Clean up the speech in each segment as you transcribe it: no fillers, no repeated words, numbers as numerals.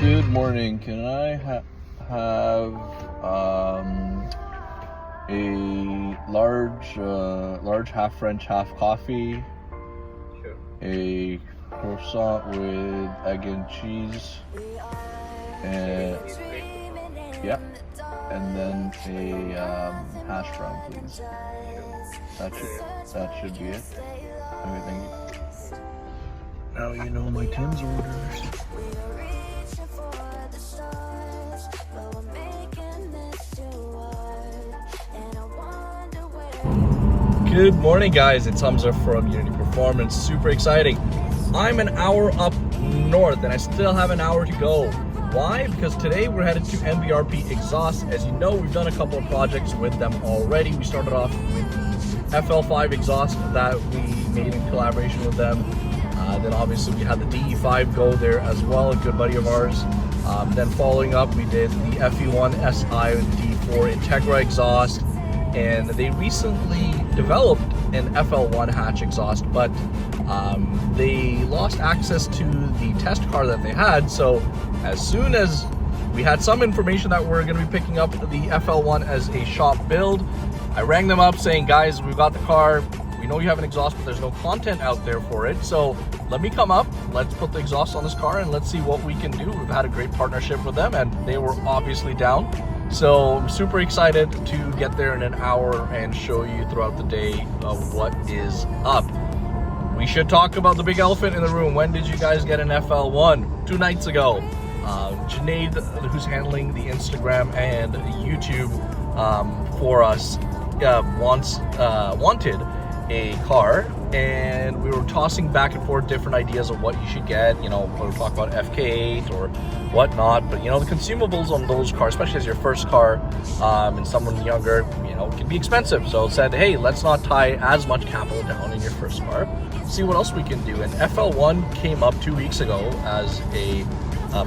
Good morning. Can I have a large half French, half coffee? Sure. A croissant with egg and cheese, and yeah, and then a hash brown, please. That should be it. Okay, thank you. Now you know my Tim's orders. Good morning, guys. It's Hamza from Unity Performance. Super exciting. I'm an hour up north and I still have an hour to go. Why? Because today we're headed to MBRP Exhaust. As you know, we've done a couple of projects with them already. We started off with the FL5 exhaust that we made in collaboration with them. Then obviously we had the DE5 go there as well, a good buddy of ours. Then following up, we did the FE1 SI and D4 Integra exhaust. And they recently developed an FL1 hatch exhaust, but they lost access to the test car that they had. So as soon as we had some information that we're going to be picking up the FL1 as a shop build, I rang them up saying, guys, we've got the car. We know you have an exhaust, but there's no content out there for it. So let me come up, let's put the exhaust on this car and let's see what we can do. We've had a great partnership with them and they were obviously down. So I'm super excited to get there in an hour and show you throughout the day what is up. We should talk about the big elephant in the room. When did you guys get an FL1? 2 nights ago. Junaid, who's handling the Instagram and YouTube for us, wanted a car, and we were tossing back and forth different ideas of what you should get. You know, we'll talk about FK8 or whatnot, but you know, the consumables on those cars, especially as your first car, and someone younger, you know, can be expensive. So said, hey, let's not tie as much capital down in your first car, see what else we can do. And FL1 came up 2 weeks ago as a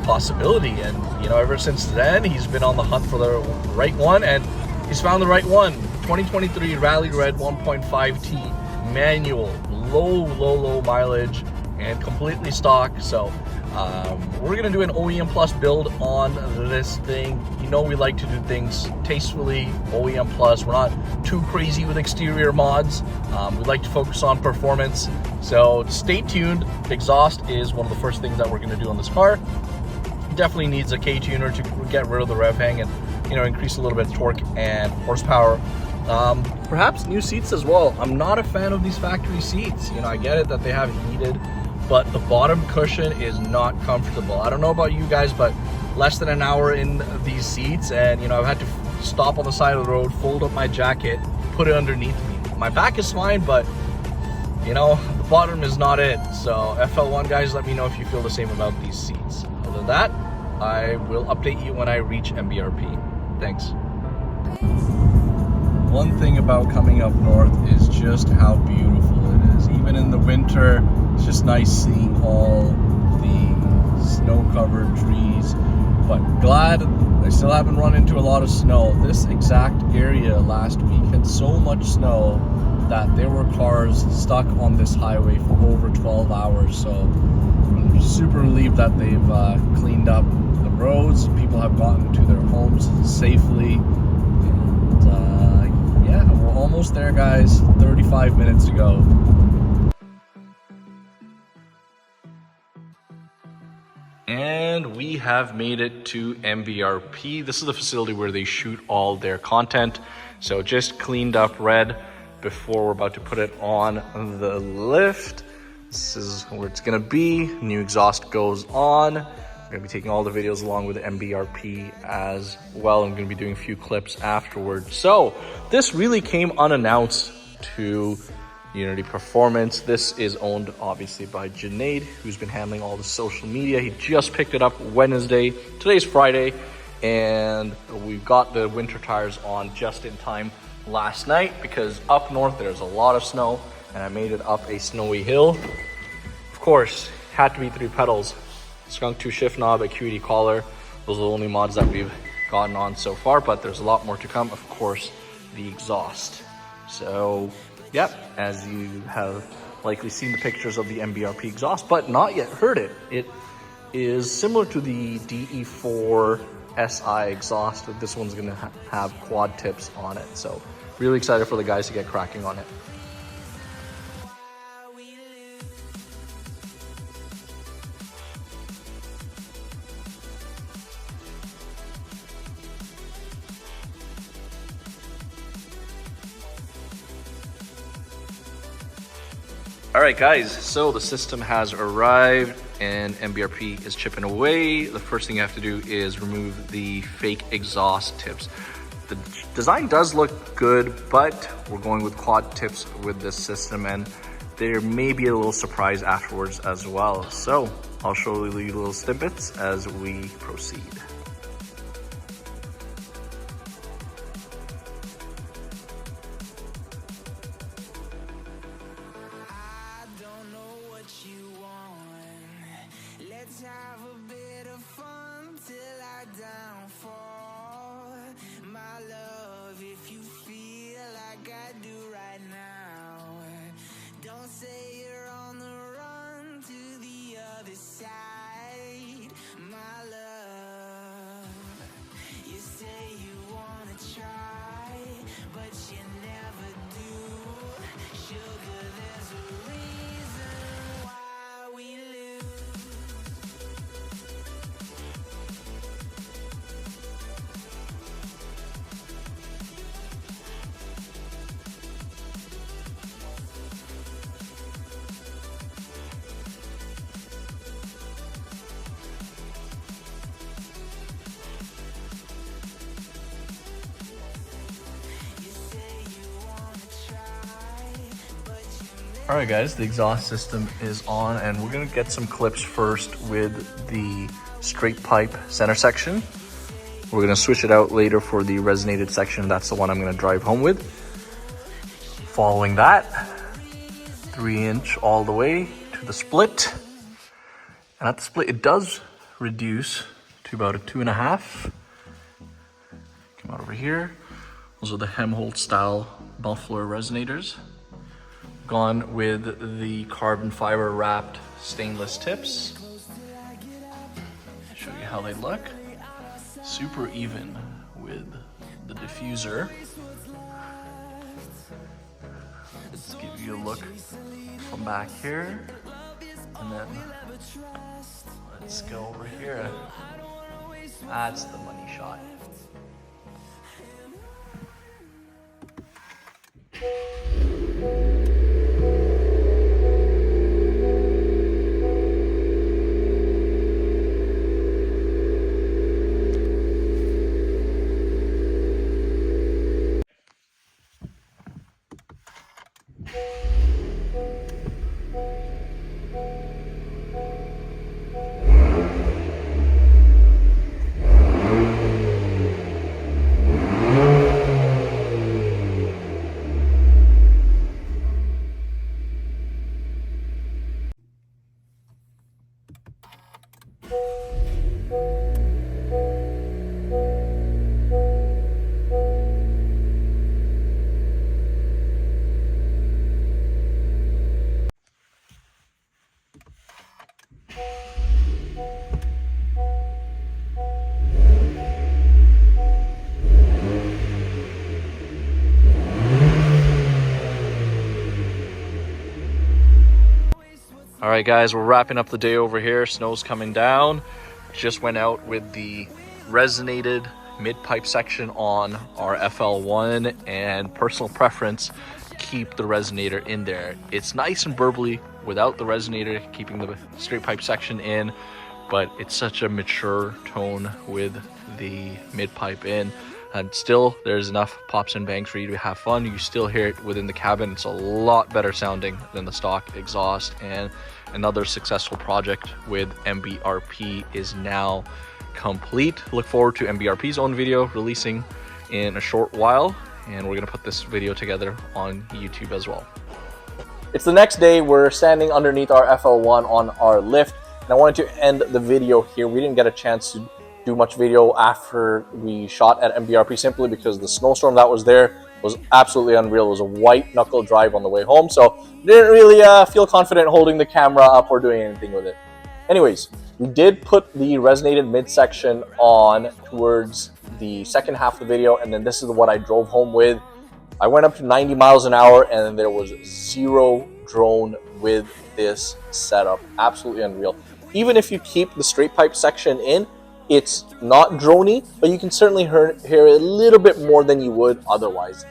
possibility, and you know, ever since then he's been on the hunt for the right one, and he's found the right one. 2023 Rally Red 1.5T manual, low mileage and completely stock. So we're gonna do an OEM Plus build on this thing. You know, we like to do things tastefully, OEM Plus. We're not too crazy with exterior mods. We like to focus on performance. So stay tuned. Exhaust is one of the first things that we're gonna do on this car. Definitely needs a K-tuner to get rid of the rev hang and, you know, increase a little bit of torque and horsepower. Perhaps new seats as well. I'm not a fan of these factory seats. You know, I get it that they have heated, but the bottom cushion is not comfortable. I don't know about you guys, but less than an hour in these seats, and you know, I've had to stop on the side of the road, fold up my jacket, put it underneath me. My back is fine, but you know, the bottom is not it. So FL1 guys, let me know if you feel the same about these seats. Other than that, I will update you when I reach MBRP. Thanks. One thing about coming up north is just how beautiful it is. Even in the winter, it's just nice seeing all the snow-covered trees. But glad I still haven't run into a lot of snow. This exact area last week had so much snow that there were cars stuck on this highway for over 12 hours. So I'm super relieved that they've cleaned up the roads. People have gotten to their homes safely. Yeah, we're almost there, guys. 35 minutes to go. And we have made it to MBRP. This is the facility where they shoot all their content. So just cleaned up red before we're about to put it on the lift. This is where it's gonna be. New exhaust goes on. I'm going to be taking all the videos along with the MBRP as well. I'm going to be doing a few clips afterwards. So this really came unannounced to Unity Performance. This is owned obviously by Junaid, who's been handling all the social media. He just picked it up Wednesday. Today's Friday, and we've got the winter tires on just in time last night because up north there's a lot of snow, and I made it up a snowy hill. Of course, had to be 3 pedals. Skunk 2 shift knob, a QED collar. Those are the only mods that we've gotten on so far, but there's a lot more to come. Of course, the exhaust. So, yep, as you have likely seen the pictures of the MBRP exhaust, but not yet heard it. It is similar to the DE4 SI exhaust, but this one's gonna have quad tips on it. So, really excited for the guys to get cracking on it. All right, guys, so the system has arrived and MBRP is chipping away. The first thing you have to do is remove the fake exhaust tips. The design does look good, but we're going with quad tips with this system, and there may be a little surprise afterwards as well. So I'll show you little snippets as we proceed. Let's have a bit of fun till I downfall. My love, if you feel like I do right now, don't say you're on the run to the other side. My love, you say you wanna try, but you never do. Sugar, there's a reason why we lose. All right, guys, the exhaust system is on, and we're gonna get some clips first with the straight pipe center section. We're gonna switch it out later for the resonated section. That's the one I'm gonna drive home with. Following that, 3-inch all the way to the split. And at the split, it does reduce to about a 2.5. Come out over here. Those are the Helmholtz style muffler resonators. Gone with the carbon fiber wrapped stainless tips. Show you how they look. Super even with the diffuser. Let's give you a look from back here. And then let's go over here. That's the money shot. All right, guys, we're wrapping up the day over here. Snow's coming down. Just went out with the resonated mid-pipe section on our FL1, and personal preference, keep the resonator in there. It's nice and burbly without the resonator, keeping the straight pipe section in, but it's such a mature tone with the mid-pipe in. And still, there's enough pops and bangs for you to have fun. You still hear it within the cabin. It's a lot better sounding than the stock exhaust. And another successful project with MBRP is now complete. Look forward to MBRP's own video releasing in a short while. And we're gonna put this video together on YouTube as well. It's the next day. We're standing underneath our FL1 on our lift. And I wanted to end the video here. We didn't get a chance to do much video after we shot at MBRP simply because the snowstorm that was there was absolutely unreal. It was a white knuckle drive on the way home, so didn't really feel confident holding the camera up or doing anything with it. Anyways, we did put the resonated midsection on towards the second half of the video, and then this is what I drove home with. I went up to 90 miles an hour and there was zero drone with this setup. Absolutely unreal. Even if you keep the straight pipe section in, it's not droney, but you can certainly hear a little bit more than you would otherwise.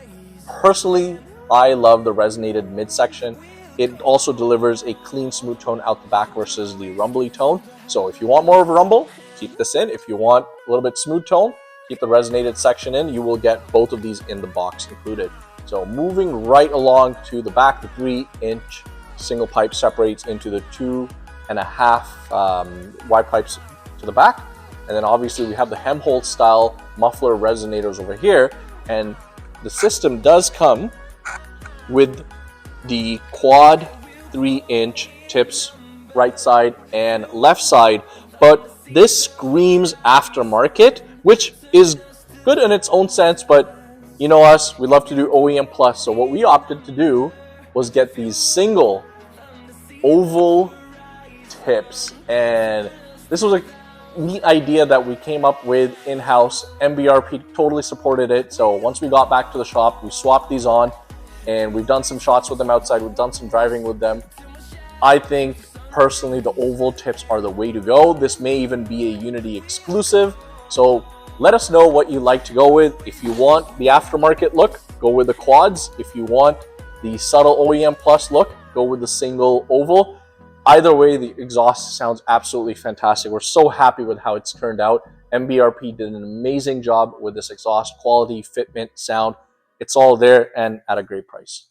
Personally, I love the resonated midsection. It also delivers a clean, smooth tone out the back versus the rumbly tone. So if you want more of a rumble, keep this in. If you want a little bit smooth tone, keep the resonated section in. You will get both of these in the box included. So moving right along to the back, the 3-inch single pipe separates into the 2.5 wide pipes to the back. And then obviously we have the hem hole style muffler resonators over here. And the system does come with the quad 3-inch tips, right side and left side. But this screams aftermarket, which is good in its own sense, but you know us, we love to do OEM plus. So what we opted to do was get these single oval tips, and this was a neat idea that we came up with in-house. MBRP totally supported it. So once we got back to the shop, we swapped these on, and we've done some shots with them outside. We've done some driving with them. I think personally the oval tips are the way to go. This may even be a Unity exclusive. So let us know what you like to go with. If you want the aftermarket look, go with the quads. If you want the subtle OEM plus look, go with the single oval. Either way, the exhaust sounds absolutely fantastic. We're so happy with how it's turned out. MBRP did an amazing job with this exhaust, quality, fitment, sound. It's all there and at a great price.